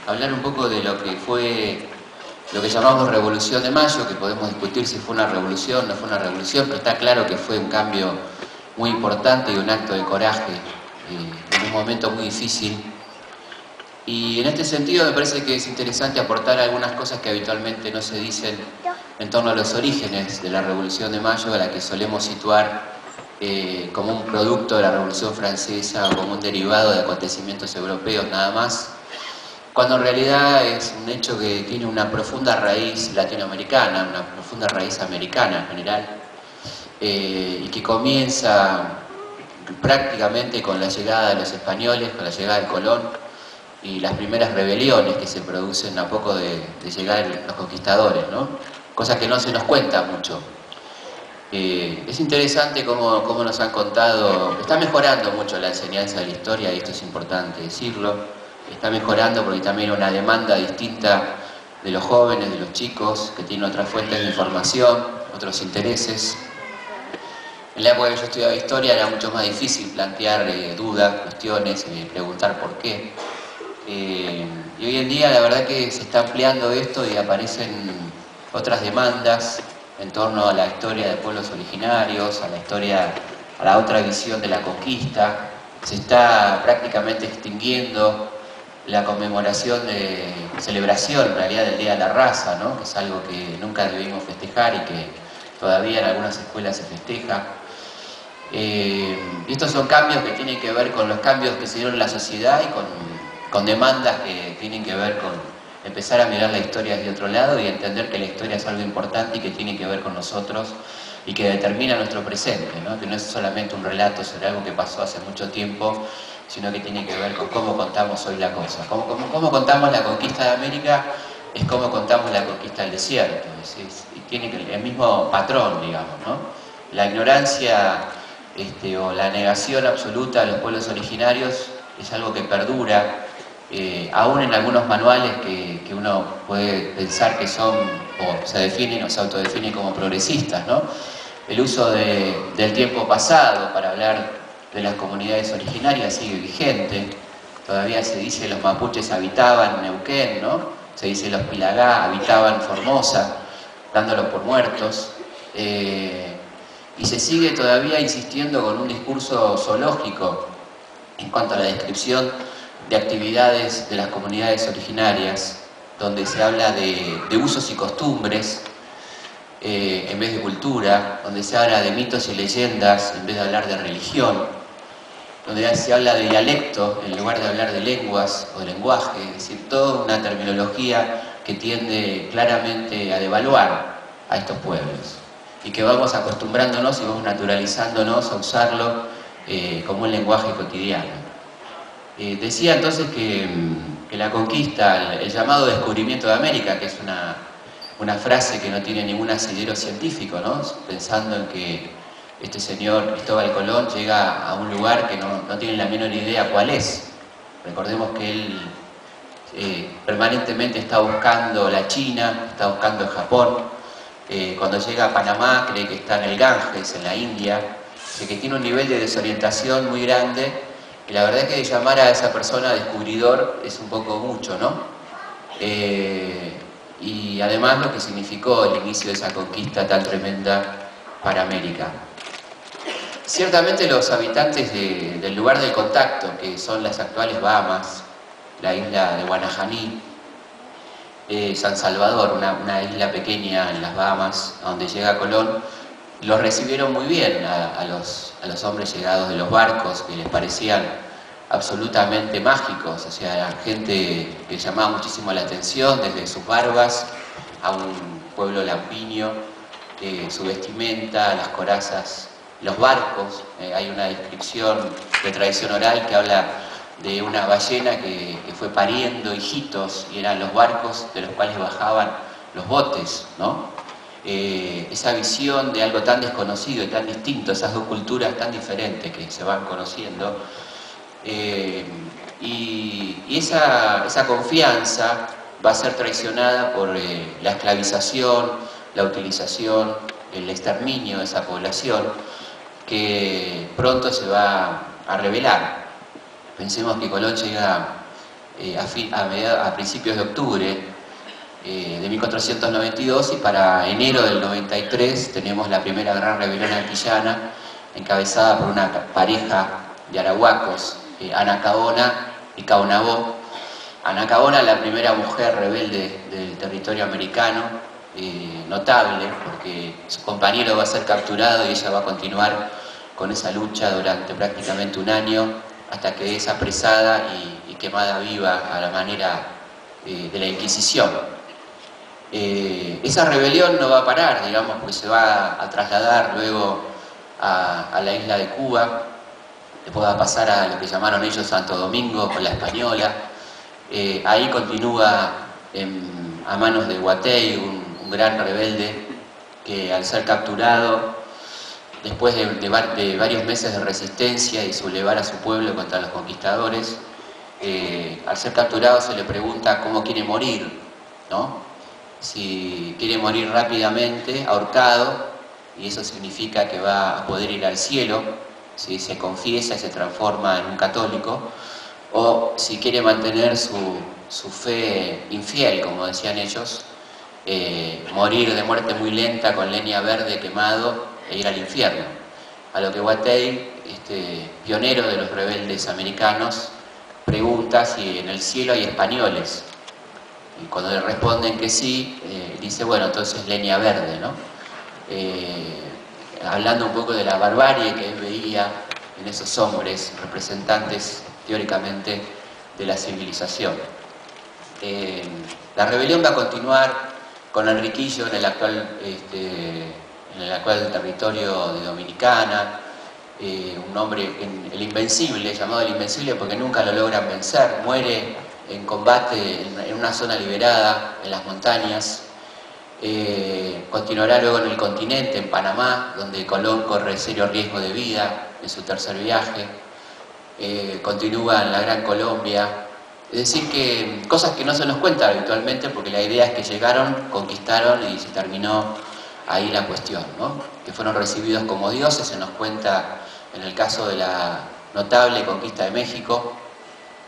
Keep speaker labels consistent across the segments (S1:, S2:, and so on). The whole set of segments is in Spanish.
S1: hablar un poco de lo que fue lo que llamamos Revolución de Mayo, que podemos discutir si fue una revolución o no fue una revolución, pero está claro que fue un cambio muy importante y un acto de coraje en un momento muy difícil. Y en este sentido me parece que es interesante aportar algunas cosas que habitualmente no se dicen en torno a los orígenes de la Revolución de Mayo, a la que solemos situar como un producto de la Revolución Francesa o como un derivado de acontecimientos europeos nada más, cuando en realidad es un hecho que tiene una profunda raíz latinoamericana, una profunda raíz americana en general, y que comienza prácticamente con la llegada de los españoles, con la llegada de Colón, y las primeras rebeliones que se producen a poco de llegar los conquistadores, ¿no? Cosa que no se nos cuenta mucho. Es interesante cómo nos han contado, está mejorando mucho la enseñanza de la historia, y esto es importante decirlo, está mejorando porque también hay una demanda distinta de los jóvenes, de los chicos, que tienen otras fuentes de información, otros intereses. En la época que yo estudiaba historia era mucho más difícil plantear dudas, cuestiones, preguntar por qué. Y hoy en día la verdad que se está ampliando esto y aparecen otras demandas en torno a la historia de pueblos originarios, a la historia, a la otra visión de la conquista. Se está prácticamente extinguiendo la conmemoración de celebración en realidad del Día de la Raza, ¿no? Que es algo que nunca debimos festejar y que todavía en algunas escuelas se festeja. Y estos son cambios que tienen que ver con los cambios que se dieron en la sociedad y con demandas que tienen que ver con empezar a mirar la historia desde otro lado y entender que la historia es algo importante y que tiene que ver con nosotros y que determina nuestro presente, ¿no? Que no es solamente un relato sobre algo que pasó hace mucho tiempo, sino que tiene que ver con cómo contamos hoy la cosa. Cómo contamos la conquista de América es como contamos la conquista del desierto, y tiene el mismo patrón, digamos, ¿no? La ignorancia o la negación absoluta de los pueblos originarios es algo que perdura, aún en algunos manuales que uno puede pensar que son, o se definen o se autodefinen como progresistas, ¿no? El uso del tiempo pasado para hablar de las comunidades originarias sigue vigente. Todavía se dice los mapuches habitaban Neuquén, ¿no? Se dice los pilagá habitaban Formosa, dándolos por muertos. Y se sigue todavía insistiendo con un discurso zoológico en cuanto a la descripción de actividades de las comunidades originarias, donde se habla de usos y costumbres en vez de cultura, donde se habla de mitos y leyendas en vez de hablar de religión, donde se habla de dialecto en lugar de hablar de lenguas o de lenguaje, es decir, toda una terminología que tiende claramente a devaluar a estos pueblos y que vamos acostumbrándonos y vamos naturalizándonos a usarlo como un lenguaje cotidiano. Decía entonces que la conquista, el llamado descubrimiento de América, que es una frase que no tiene ningún asidero científico, ¿no? Pensando en que este señor Cristóbal Colón llega a un lugar que no tiene la menor idea cuál es. Recordemos que él permanentemente está buscando la China, está buscando el Japón. Cuando llega a Panamá cree que está en el Ganges, en la India, que tiene un nivel de desorientación muy grande, y la verdad es que llamar a esa persona descubridor es un poco mucho, ¿no? Y además lo que significó el inicio de esa conquista tan tremenda para América. Ciertamente los habitantes del lugar del contacto, que son las actuales Bahamas, la isla de Guanajaní, San Salvador, una isla pequeña en las Bahamas, a donde llega Colón, los recibieron muy bien a los hombres llegados de los barcos, que les parecían absolutamente mágicos, o sea, eran gente que llamaba muchísimo la atención, desde sus barbas a un pueblo lampiño, su vestimenta, las corazas, los barcos. Hay una descripción de tradición oral que habla de una ballena que fue pariendo hijitos, y eran los barcos de los cuales bajaban los botes, ¿no? Esa visión de algo tan desconocido y tan distinto, esas dos culturas tan diferentes que se van conociendo, y esa confianza va a ser traicionada por la esclavización, la utilización, el exterminio de esa población, que pronto se va a revelar. Pensemos que Colón llega a principios de octubre de 1492, y para enero del 93 tenemos la primera gran rebelión antillana encabezada por una pareja de arahuacos, Anacaona y Caonabó. Anacaona, la primera mujer rebelde del territorio americano, notable porque su compañero va a ser capturado y ella va a continuar con esa lucha durante prácticamente un año hasta que es apresada y quemada viva a la manera de la Inquisición. Esa rebelión no va a parar, digamos, porque se va a trasladar luego a la isla de Cuba, después va a pasar a lo que llamaron ellos Santo Domingo con la Española. Ahí continúa a manos de Guatey, un gran rebelde que al ser capturado, después de varios meses de resistencia y sublevar a su pueblo contra los conquistadores, al ser capturado se le pregunta cómo quiere morir, ¿no? Si quiere morir rápidamente, ahorcado, y eso significa que va a poder ir al cielo, si se confiesa y se transforma en un católico, o si quiere mantener su fe infiel, como decían ellos, morir de muerte muy lenta con leña verde quemado e ir al infierno. A lo que Guatey, pionero de los rebeldes americanos, pregunta si en el cielo hay españoles. Y cuando le responden que sí, dice, bueno, entonces leña verde, ¿no? Hablando un poco de la barbarie que él veía en esos hombres, representantes teóricamente de la civilización. La rebelión va a continuar con Enriquillo en el actual territorio de Dominicana, un hombre, el Invencible, llamado el Invencible porque nunca lo logran vencer, muere en combate en una zona liberada, en las montañas. Continuará luego en el continente, en Panamá, donde Colón corre serio riesgo de vida en su tercer viaje. Continúa en la Gran Colombia. Es decir, que cosas que no se nos cuentan habitualmente, porque la idea es que llegaron, conquistaron y se terminó ahí la cuestión, ¿no? Que fueron recibidos como dioses. Se nos cuenta en el caso de la notable conquista de México,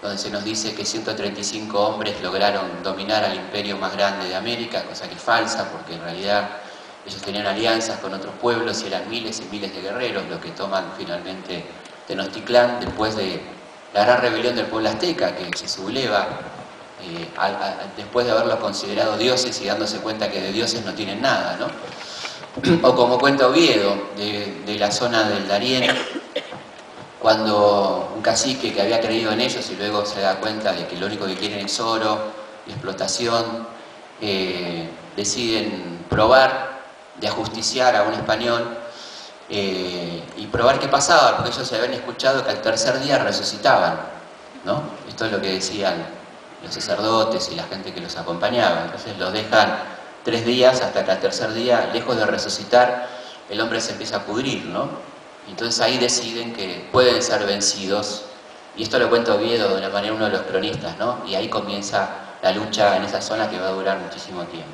S1: donde se nos dice que 135 hombres lograron dominar al imperio más grande de América, cosa que es falsa, porque en realidad ellos tenían alianzas con otros pueblos y eran miles y miles de guerreros los que toman finalmente Tenochtitlán después de la gran rebelión del pueblo azteca, que se subleva después de haberlos considerado dioses y dándose cuenta que de dioses no tienen nada, ¿no? O como cuenta Oviedo, de la zona del Darién, cuando un cacique que había creído en ellos y luego se da cuenta de que lo único que quieren es oro y explotación, deciden probar de ajusticiar a un español y probar qué pasaba, porque ellos se habían escuchado que al tercer día resucitaban, ¿no? Esto es lo que decían los sacerdotes y la gente que los acompañaba. Entonces los dejan 3 días hasta que al tercer día, lejos de resucitar, el hombre se empieza a pudrir, ¿no? Entonces ahí deciden que pueden ser vencidos, y esto lo cuenta Oviedo de la manera uno de los cronistas, ¿no? Y ahí comienza la lucha en esa zona que va a durar muchísimo tiempo.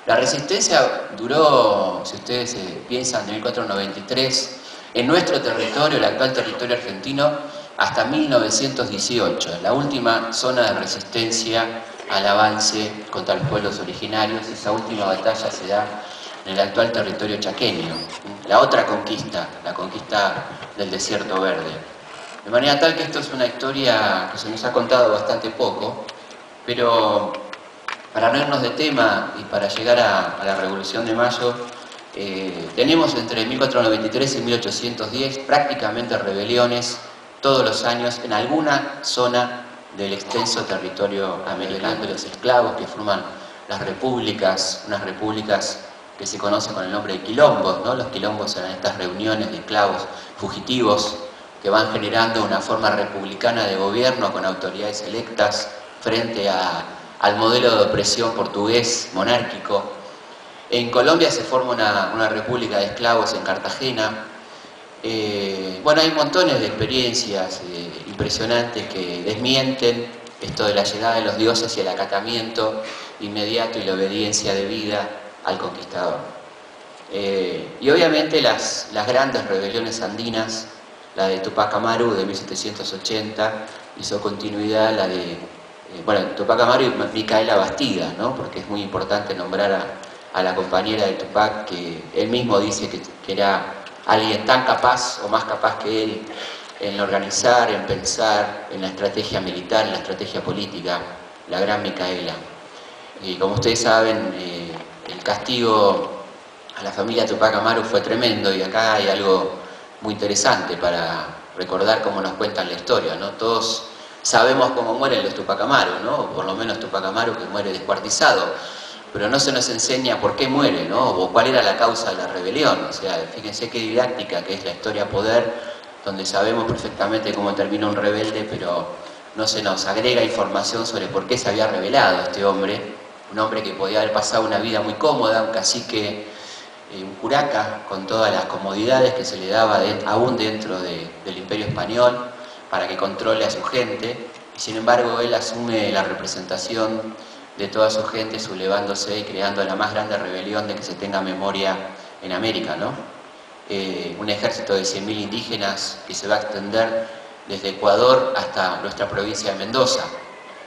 S1: La resistencia duró, si ustedes piensan, de 1493 en nuestro territorio, el actual territorio argentino, hasta 1918, la última zona de resistencia al avance contra los pueblos originarios. Esa última batalla se da en el actual territorio chaqueño, la otra conquista, la conquista del Desierto Verde. De manera tal que esto es una historia que se nos ha contado bastante poco, pero para no irnos de tema y para llegar a la Revolución de Mayo, tenemos entre 1493 y 1810 prácticamente rebeliones todos los años en alguna zona del extenso territorio americano, de los esclavos que forman las repúblicas, unas repúblicas que se conocen con el nombre de quilombos, ¿no? Los quilombos eran estas reuniones de esclavos fugitivos que van generando una forma republicana de gobierno con autoridades electas frente al modelo de opresión portugués monárquico. En Colombia se forma una república de esclavos en Cartagena. Bueno, hay montones de experiencias impresionantes que desmienten esto de la llegada de los dioses y el acatamiento inmediato y la obediencia debida al conquistador. Y obviamente las grandes rebeliones andinas, la de Tupac Amaru de 1780, hizo continuidad la de bueno, Tupac Amaru y Micaela Bastidas, ¿no? Porque es muy importante nombrar a la compañera de Tupac, que él mismo dice que era alguien tan capaz o más capaz que él en organizar, en pensar, en la estrategia militar, en la estrategia política, la gran Micaela. Y como ustedes saben, el castigo a la familia Tupac Amaru fue tremendo, y acá hay algo muy interesante para recordar cómo nos cuentan la historia, ¿no? Todos sabemos cómo mueren los Tupac Amaru, ¿no? O por lo menos Tupac Amaru, que muere descuartizado, pero no se nos enseña por qué muere, ¿no? O cuál era la causa de la rebelión. O sea, fíjense qué didáctica que es la historia Poder, donde sabemos perfectamente cómo termina un rebelde, pero no se nos agrega información sobre por qué se había rebelado este hombre, un hombre que podía haber pasado una vida muy cómoda, un cacique, un curaca, con todas las comodidades que se le daba aún dentro del Imperio Español, para que controle a su gente, y sin embargo él asume la representación de toda su gente, sublevándose y creando la más grande rebelión de que se tenga memoria en América, ¿no? Un ejército de 100.000 indígenas que se va a extender desde Ecuador hasta nuestra provincia de Mendoza,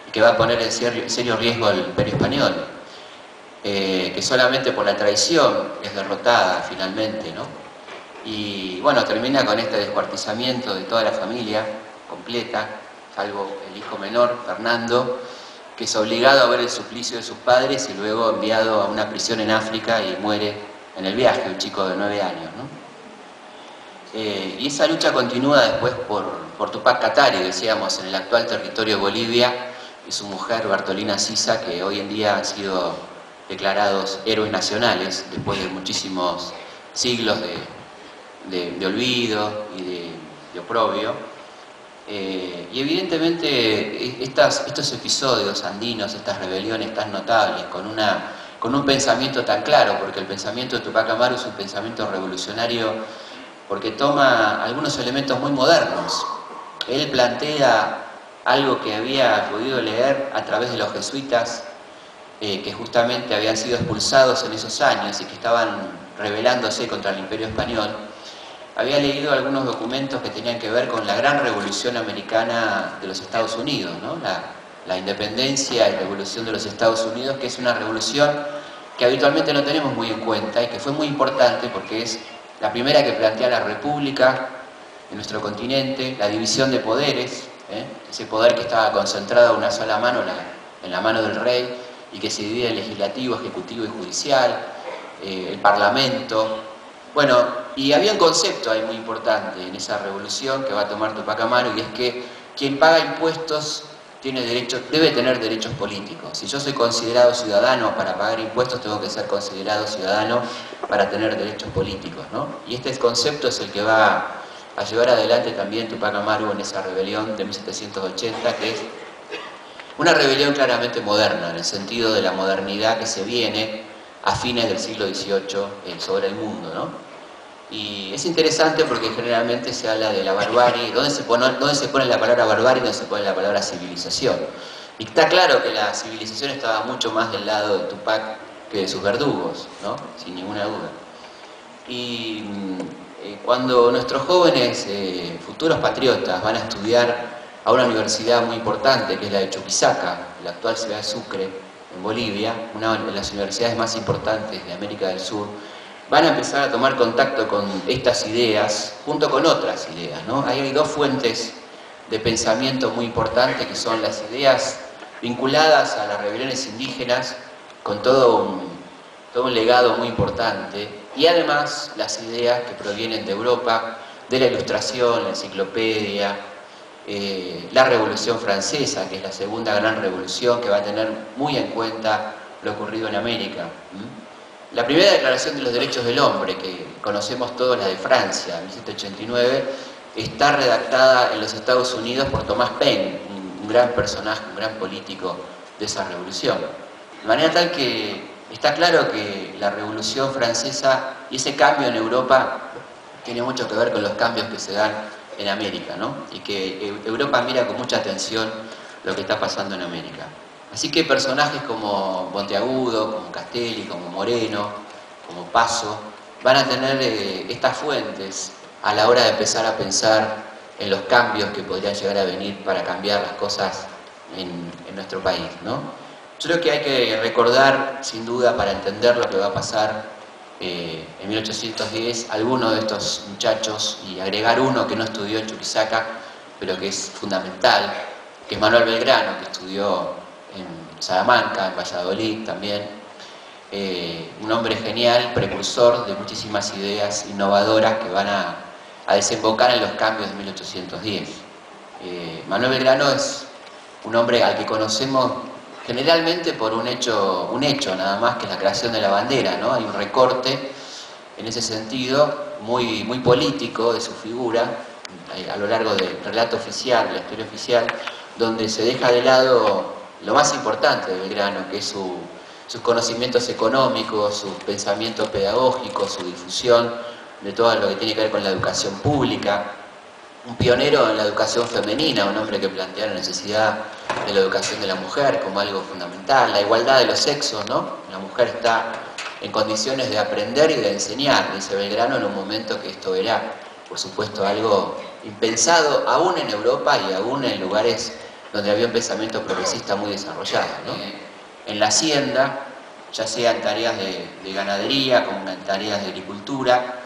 S1: y que va a poner en serio riesgo al Imperio Español, que solamente por la traición es derrotada finalmente, ¿no? Y bueno, termina con este descuartizamiento de toda la familia completa, salvo el hijo menor, Fernando, que es obligado a ver el suplicio de sus padres y luego enviado a una prisión en África y muere en el viaje, un chico de 9 años, ¿no? Y esa lucha continúa después por Tupac Katari, decíamos, en el actual territorio de Bolivia, y su mujer Bartolina Sisa, que hoy en día han sido declarados héroes nacionales después de muchísimos siglos de olvido y de oprobio. Y evidentemente estos episodios andinos, estas rebeliones tan notables, con un pensamiento tan claro, porque el pensamiento de Tupac Amaru es un pensamiento revolucionario, porque toma algunos elementos muy modernos. Él plantea algo que había podido leer a través de los jesuitas, que justamente habían sido expulsados en esos años y que estaban rebelándose contra el Imperio Español. Había leído algunos documentos que tenían que ver con la gran revolución americana de los Estados Unidos, ¿no? La independencia y revolución de los Estados Unidos, que es una revolución que habitualmente no tenemos muy en cuenta y que fue muy importante porque es la primera que plantea la república en nuestro continente, la división de poderes, ese poder que estaba concentrado en una sola mano, en la mano del rey, y que se divide en legislativo, ejecutivo y judicial, el parlamento. Bueno, y había un concepto ahí muy importante en esa revolución que va a tomar Tupac Amaru, y es que quien paga impuestos debe tener derechos políticos. Si yo soy considerado ciudadano para pagar impuestos, tengo que ser considerado ciudadano para tener derechos políticos, ¿no? Y este concepto es el que va a llevar adelante también Tupac Amaru en esa rebelión de 1780, que es una rebelión claramente moderna, en el sentido de la modernidad que se viene a fines del siglo XVIII sobre el mundo, ¿no? Y es interesante porque generalmente se habla de la barbarie. ¿Dónde se pone la palabra barbarie? ¿Dónde se pone la palabra civilización? Y está claro que la civilización estaba mucho más del lado de Tupac que de sus verdugos, ¿no? Sin ninguna duda. Y cuando nuestros jóvenes, futuros patriotas, van a estudiar a una universidad muy importante, que es la de Chuquisaca, la actual ciudad de Sucre, en Bolivia, una de las universidades más importantes de América del Sur, van a empezar a tomar contacto con estas ideas, junto con otras ideas, ¿no? Ahí hay dos fuentes de pensamiento muy importantes, que son las ideas vinculadas a las rebeliones indígenas, con todo un legado muy importante, y además las ideas que provienen de Europa, de la Ilustración, la Enciclopedia, la Revolución Francesa, que es la segunda gran revolución que va a tener muy en cuenta lo ocurrido en América. La primera Declaración de los Derechos del Hombre, que conocemos todos, la de Francia, en 1789, está redactada en los Estados Unidos por Thomas Paine, un gran personaje, un gran político de esa revolución. De manera tal que está claro que la Revolución Francesa y ese cambio en Europa tiene mucho que ver con los cambios que se dan en América, ¿no? Y que Europa mira con mucha atención lo que está pasando en América. Así que personajes como Monteagudo, como Castelli, como Moreno, como Paso, van a tener estas fuentes a la hora de empezar a pensar en los cambios que podrían llegar a venir para cambiar las cosas en nuestro país, ¿no? Yo creo que hay que recordar, sin duda, para entender lo que va a pasar en 1810, algunos de estos muchachos, y agregar uno que no estudió en Chuquisaca, pero que es fundamental, que es Manuel Belgrano, que estudió en Salamanca, en Valladolid también. Un hombre genial, precursor de muchísimas ideas innovadoras que van a desembocar en los cambios de 1810. Manuel Belgrano es un hombre al que conocemos generalmente por un hecho nada más, que es la creación de la bandera, ¿no? Hay un recorte en ese sentido muy político de su figura a lo largo del relato oficial, de la historia oficial, donde se deja de lado lo más importante de Belgrano, que es sus conocimientos económicos, su pensamiento pedagógico, su difusión de todo lo que tiene que ver con la educación pública. Un pionero en la educación femenina, un hombre que plantea la necesidad de la educación de la mujer como algo fundamental, la igualdad de los sexos, ¿no? La mujer está en condiciones de aprender y de enseñar, dice Belgrano, en un momento que esto era, por supuesto, algo impensado aún en Europa y aún en lugares donde había un pensamiento progresista muy desarrollado, ¿no? En la hacienda, ya sea en tareas de ganadería como en tareas de agricultura,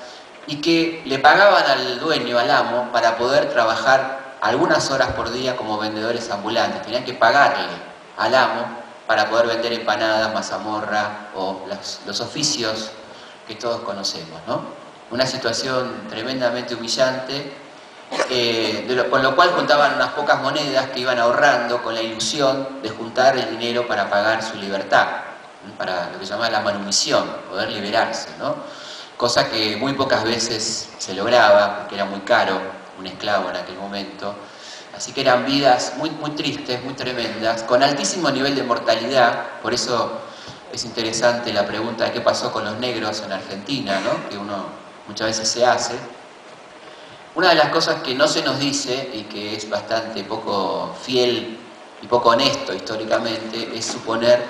S1: y que le pagaban al dueño, al amo, para poder trabajar algunas horas por día como vendedores ambulantes. Tenían que pagarle al amo para poder vender empanadas, mazamorra o los oficios que todos conocemos, ¿no? Una situación tremendamente humillante, con lo cual juntaban unas pocas monedas que iban ahorrando con la ilusión de juntar el dinero para pagar su libertad, para lo que se llama la manumisión, poder liberarse, ¿no? Cosa que muy pocas veces se lograba, porque era muy caro un esclavo en aquel momento. Así que eran vidas muy tristes, muy tremendas, con altísimo nivel de mortalidad. Por eso es interesante la pregunta de qué pasó con los negros en Argentina, ¿no? Que uno muchas veces se hace. Una de las cosas que no se nos dice y que es bastante poco fiel y poco honesto históricamente es suponer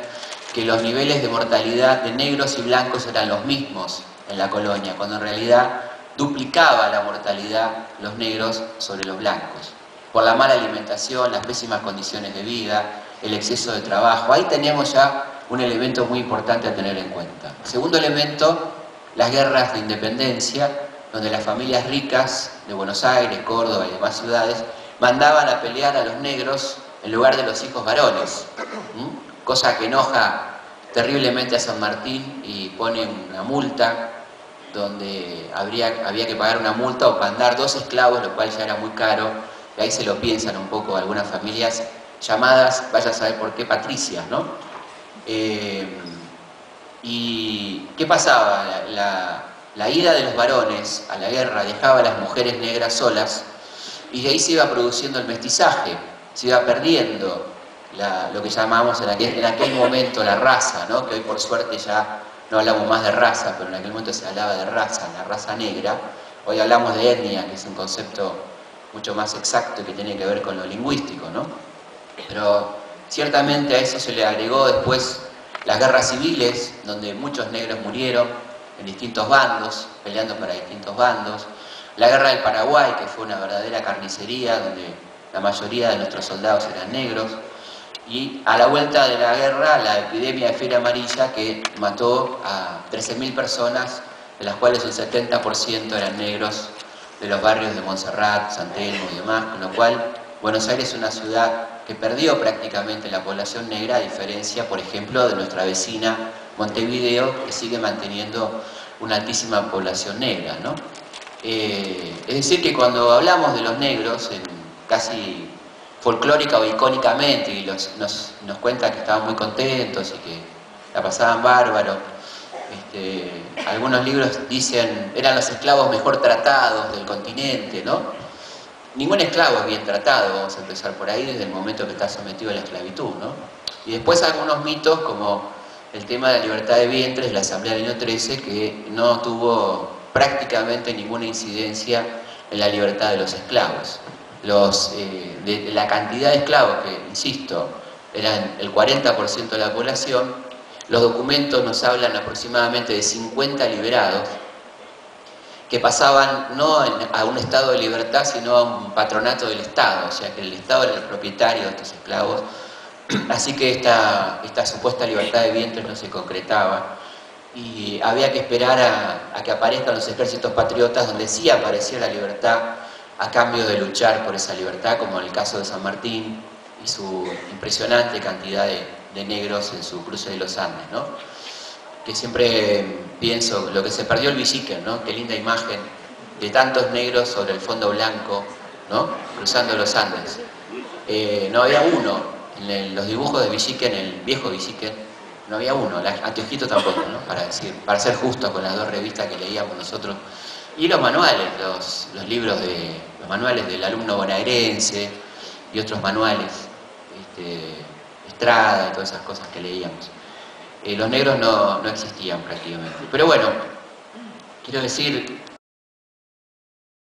S1: que los niveles de mortalidad de negros y blancos eran los mismos en la colonia, cuando en realidad duplicaba la mortalidad los negros sobre los blancos, por la mala alimentación, las pésimas condiciones de vida, el exceso de trabajo. Ahí teníamos ya un elemento muy importante a tener en cuenta. Segundo elemento, las guerras de independencia, donde las familias ricas de Buenos Aires, Córdoba y demás ciudades mandaban a pelear a los negros en lugar de los hijos varones, cosa que enoja terriblemente a San Martín y pone una multa donde había que pagar una multa o mandar 2 esclavos, lo cual ya era muy caro, y ahí se lo piensan un poco algunas familias llamadas, vaya a saber por qué, patricias, ¿no? ¿Y qué pasaba? La ida de los varones a la guerra dejaba a las mujeres negras solas, y de ahí se iba produciendo el mestizaje, se iba perdiendo lo que llamábamos en aquel momento la raza, ¿no? Que hoy por suerte ya no hablamos más de raza, pero en aquel momento se hablaba de raza, la raza negra. Hoy hablamos de etnia, que es un concepto mucho más exacto y que tiene que ver con lo lingüístico, ¿no? Pero ciertamente a eso se le agregó después las guerras civiles, donde muchos negros murieron en distintos bandos, peleando para distintos bandos. La guerra del Paraguay, que fue una verdadera carnicería, donde la mayoría de nuestros soldados eran negros. Y a la vuelta de la guerra, la epidemia de fiebre amarilla, que mató a 13.000 personas, de las cuales el 70% eran negros, de los barrios de Montserrat, San Telmo y demás, con lo cual Buenos Aires es una ciudad que perdió prácticamente la población negra, a diferencia, por ejemplo, de nuestra vecina Montevideo, que sigue manteniendo una altísima población negra, ¿no? Es decir, que cuando hablamos de los negros, casi folclórica o icónicamente, y nos cuentan que estaban muy contentos y que la pasaban bárbaro. Algunos libros dicen, eran los esclavos mejor tratados del continente, ¿no? Ningún esclavo es bien tratado, vamos a empezar por ahí, desde el momento que está sometido a la esclavitud, ¿no? Y después algunos mitos, como el tema de la libertad de vientres, la Asamblea del año 13, que no tuvo prácticamente ninguna incidencia en la libertad de los esclavos. De la cantidad de esclavos, que, insisto, eran el 40% de la población, los documentos nos hablan aproximadamente de 50 liberados, que pasaban no a un estado de libertad, sino a un patronato del Estado, o sea que el Estado era el propietario de estos esclavos, así que esta supuesta libertad de vientres no se concretaba, y había que esperar a que aparezcan los ejércitos patriotas, donde sí aparecía la libertad a cambio de luchar por esa libertad, como en el caso de San Martín y su impresionante cantidad de negros en su cruce de los Andes, ¿no? Que siempre pienso, lo que se perdió el Villiquen, ¿no? Qué linda imagen de tantos negros sobre el fondo blanco, ¿no? Cruzando los Andes. No había uno, en los dibujos de Villiquen, el viejo Villiquen, no había uno, Anteojito tampoco, ¿no? Para ser justo con las dos revistas que leíamos nosotros. Y los manuales, los libros los manuales del alumno bonaerense y otros manuales, Estrada y todas esas cosas que leíamos. Los negros no existían prácticamente. Pero bueno, quiero decir,